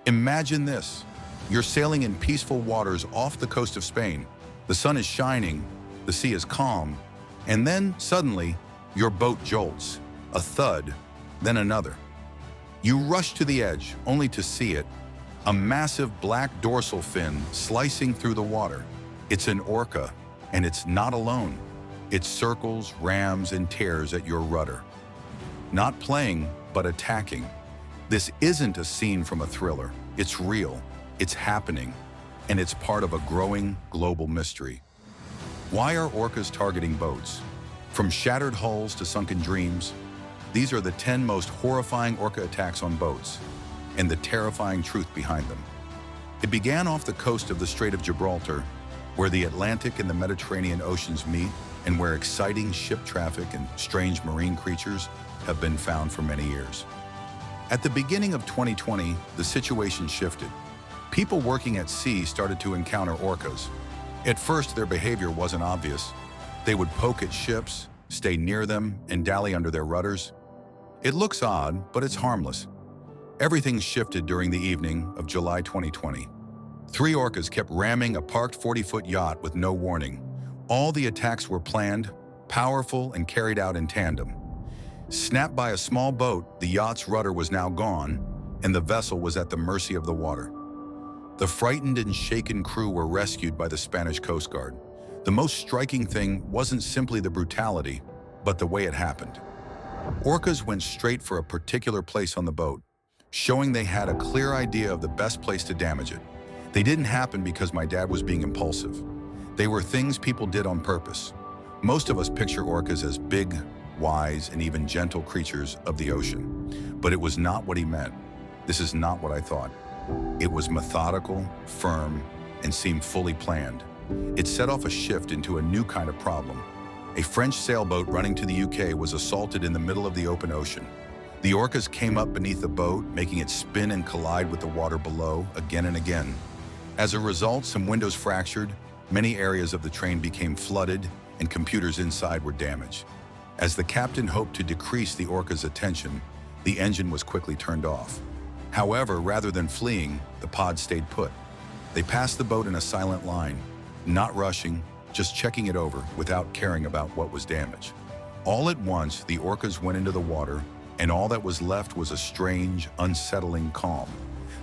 Imagine this. You're sailing in peaceful waters off the coast of Spain. The sun is shining, the sea is calm, and then, suddenly, your boat jolts. A thud, then another. You rush to the edge, only to see it. A massive black dorsal fin slicing through the water. It's an orca, and it's not alone. It circles, rams, and tears at your rudder. Not playing, but attacking. This isn't a scene from a thriller. It's real, it's happening, and it's part of a growing global mystery. Why are orcas targeting boats? From shattered hulls to sunken dreams, these are the 10 most horrifying orca attacks on boats, and the terrifying truth behind them. It began off the coast of the Strait of Gibraltar, where the Atlantic and the Mediterranean oceans meet, and where exciting ship traffic and strange marine creatures have been found for many years. At the beginning of 2020, the situation shifted. People working at sea started to encounter orcas. At first, their behavior wasn't obvious. They would poke at ships, stay near them, and dally under their rudders. It looks odd, but it's harmless. Everything shifted during the evening of July 2020. 3 orcas kept ramming a parked 40-foot yacht with no warning. All the attacks were planned, powerful, and carried out in tandem. Snapped by a small boat, the yacht's rudder was now gone, and the vessel was at the mercy of the water. The frightened and shaken crew were rescued by the Spanish Coast Guard. The most striking thing wasn't simply the brutality, but the way it happened. Orcas went straight for a particular place on the boat, showing they had a clear idea of the best place to damage it. They didn't happen because my dad was being impulsive. They were things people did on purpose. Most of us picture orcas as big, wise, and even gentle creatures of the ocean. But it was not what he meant. This is not what I thought. It was methodical, firm, and seemed fully planned. It set off a shift into a new kind of problem. A French sailboat running to the UK was assaulted in the middle of the open ocean. The orcas came up beneath the boat, making it spin and collide with the water below again and again. As a result, some windows fractured, many areas of the train became flooded, and computers inside were damaged. As the captain hoped to decrease the orca's attention, the engine was quickly turned off. However, rather than fleeing, the pod stayed put. They passed the boat in a silent line, not rushing, just checking it over without caring about what was damaged. All at once, the orcas went into the water, and all that was left was a strange, unsettling calm.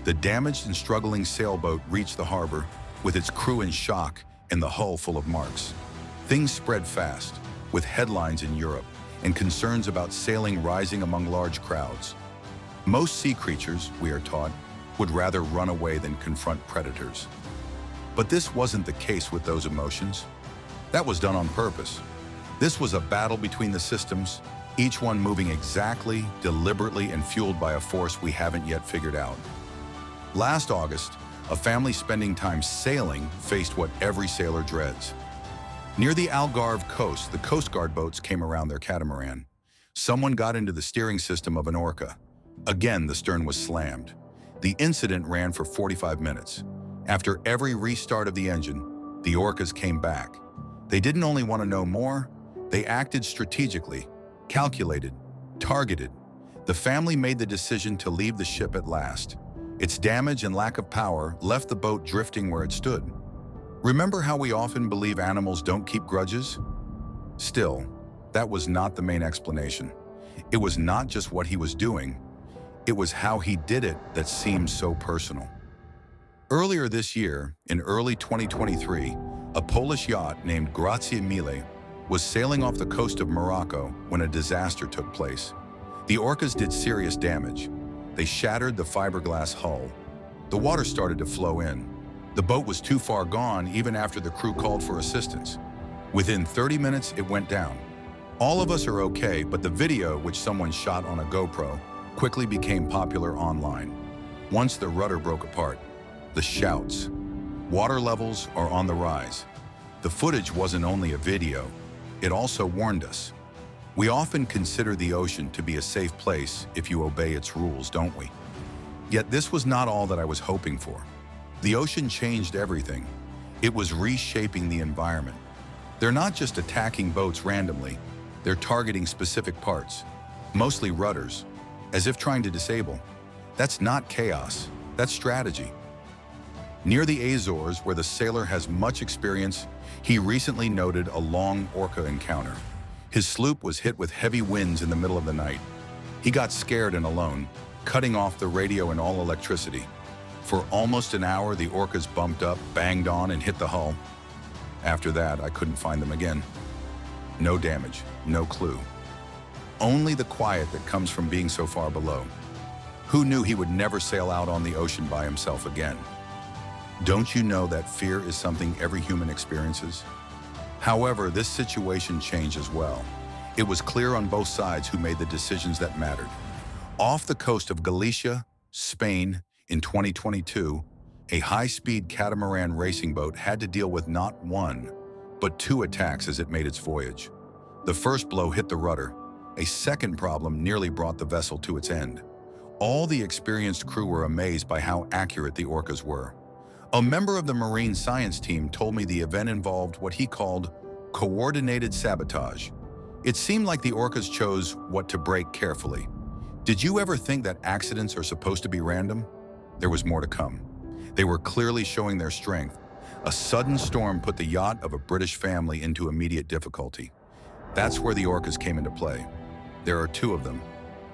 The damaged and struggling sailboat reached the harbor, with its crew in shock and the hull full of marks. Things spread fast, with headlines in Europe and concerns about sailing rising among large crowds. Most sea creatures, we are taught, would rather run away than confront predators. But this wasn't the case with those emotions. That was done on purpose. This was a battle between the systems, each one moving exactly, deliberately, and fueled by a force we haven't yet figured out. Last August, a family spending time sailing faced what every sailor dreads. Near the Algarve coast, the Coast Guard boats came around their catamaran. Someone got into the steering system of an orca. Again, the stern was slammed. The incident ran for 45 minutes. After every restart of the engine, the orcas came back. They didn't only want to know more, they acted strategically, calculated, targeted. The family made the decision to leave the ship at last. Its damage and lack of power left the boat drifting where it stood. Remember how we often believe animals don't keep grudges? Still, that was not the main explanation. It was not just what he was doing, it was how he did it that seemed so personal. Earlier this year, in early 2023, a Polish yacht named Grazie Mamma II was sailing off the coast of Morocco when a disaster took place. The orcas did serious damage. They shattered the fiberglass hull. The water started to flow in. The boat was too far gone even after the crew called for assistance. Within 30 minutes, it went down. All of us are okay, but the video, which someone shot on a GoPro, quickly became popular online. Once the rudder broke apart, the shouts. Water levels are on the rise. The footage wasn't only a video, it also warned us. We often consider the ocean to be a safe place if you obey its rules, don't we? Yet this was not all that I was hoping for. The ocean changed everything. It was reshaping the environment. They're not just attacking boats randomly, they're targeting specific parts, mostly rudders, as if trying to disable. That's not chaos, That's strategy. Near the Azores, where the sailor has much experience, he recently noted a long orca encounter. His sloop was hit with heavy winds in the middle of the night. He got scared and alone, cutting off the radio and all electricity. For almost an hour, the orcas bumped up, banged on, and hit the hull. After that, I couldn't find them again. No damage, no clue. Only the quiet that comes from being so far below. Who knew he would never sail out on the ocean by himself again? Don't you know that fear is something every human experiences? However, this situation changed as well. It was clear on both sides who made the decisions that mattered. Off the coast of Galicia, Spain, in 2022, a high-speed catamaran racing boat had to deal with not one, but two attacks as it made its voyage. The first blow hit the rudder. A second problem nearly brought the vessel to its end. All the experienced crew were amazed by how accurate the orcas were. A member of the marine science team told me the event involved what he called coordinated sabotage. It seemed like the orcas chose what to break carefully. Did you ever think that accidents are supposed to be random? There was more to come. They were clearly showing their strength. A sudden storm put the yacht of a British family into immediate difficulty. That's where the orcas came into play. There are two of them.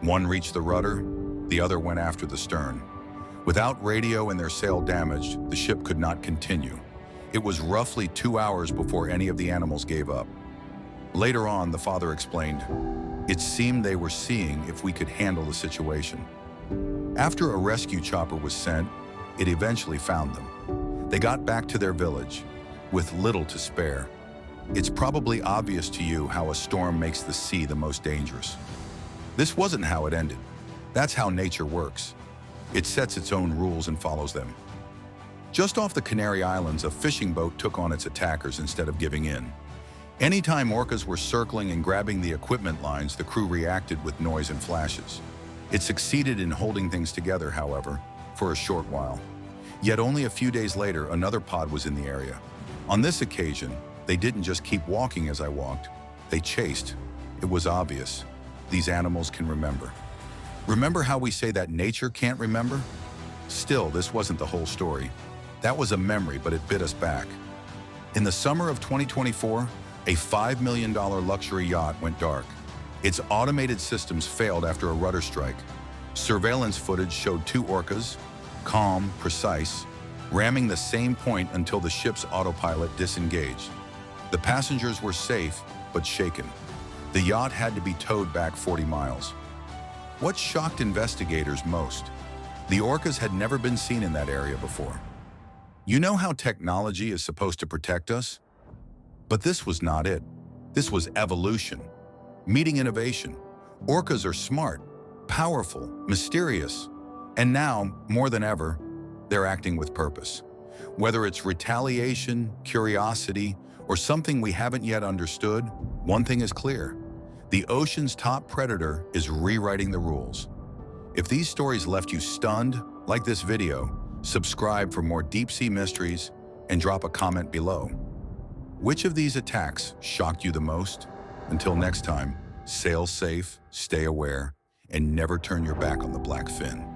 One reached the rudder, the other went after the stern. Without radio and their sail damaged, the ship could not continue. It was roughly 2 hours before any of the animals gave up. Later on, the father explained, "It seemed they were seeing if we could handle the situation." After a rescue chopper was sent, it eventually found them. They got back to their village with little to spare. It's probably obvious to you how a storm makes the sea the most dangerous. This wasn't how it ended. That's how nature works. It sets its own rules and follows them. Just off the Canary Islands, a fishing boat took on its attackers instead of giving in. Anytime orcas were circling and grabbing the equipment lines, the crew reacted with noise and flashes. It succeeded in holding things together, however, for a short while. Yet only a few days later, another pod was in the area. On this occasion, they didn't just keep walking as I walked. They chased. It was obvious. These animals can remember. Remember how we say that nature can't remember? Still, this wasn't the whole story. That was a memory, but it bit us back. In the summer of 2024, a $5 million luxury yacht went dark. Its automated systems failed after a rudder strike. Surveillance footage showed two orcas, calm, precise, ramming the same point until the ship's autopilot disengaged. The passengers were safe, but shaken. The yacht had to be towed back 40 miles. What shocked investigators most? The orcas had never been seen in that area before. You know how technology is supposed to protect us? But this was not it. This was evolution, meeting innovation. Orcas are smart, powerful, mysterious, and now, more than ever, they're acting with purpose. Whether it's retaliation, curiosity, or something we haven't yet understood, one thing is clear. The ocean's top predator is rewriting the rules. If these stories left you stunned, like this video, subscribe for more deep-sea mysteries and drop a comment below. Which of these attacks shocked you the most? Until next time, sail safe, stay aware, and never turn your back on the black fin.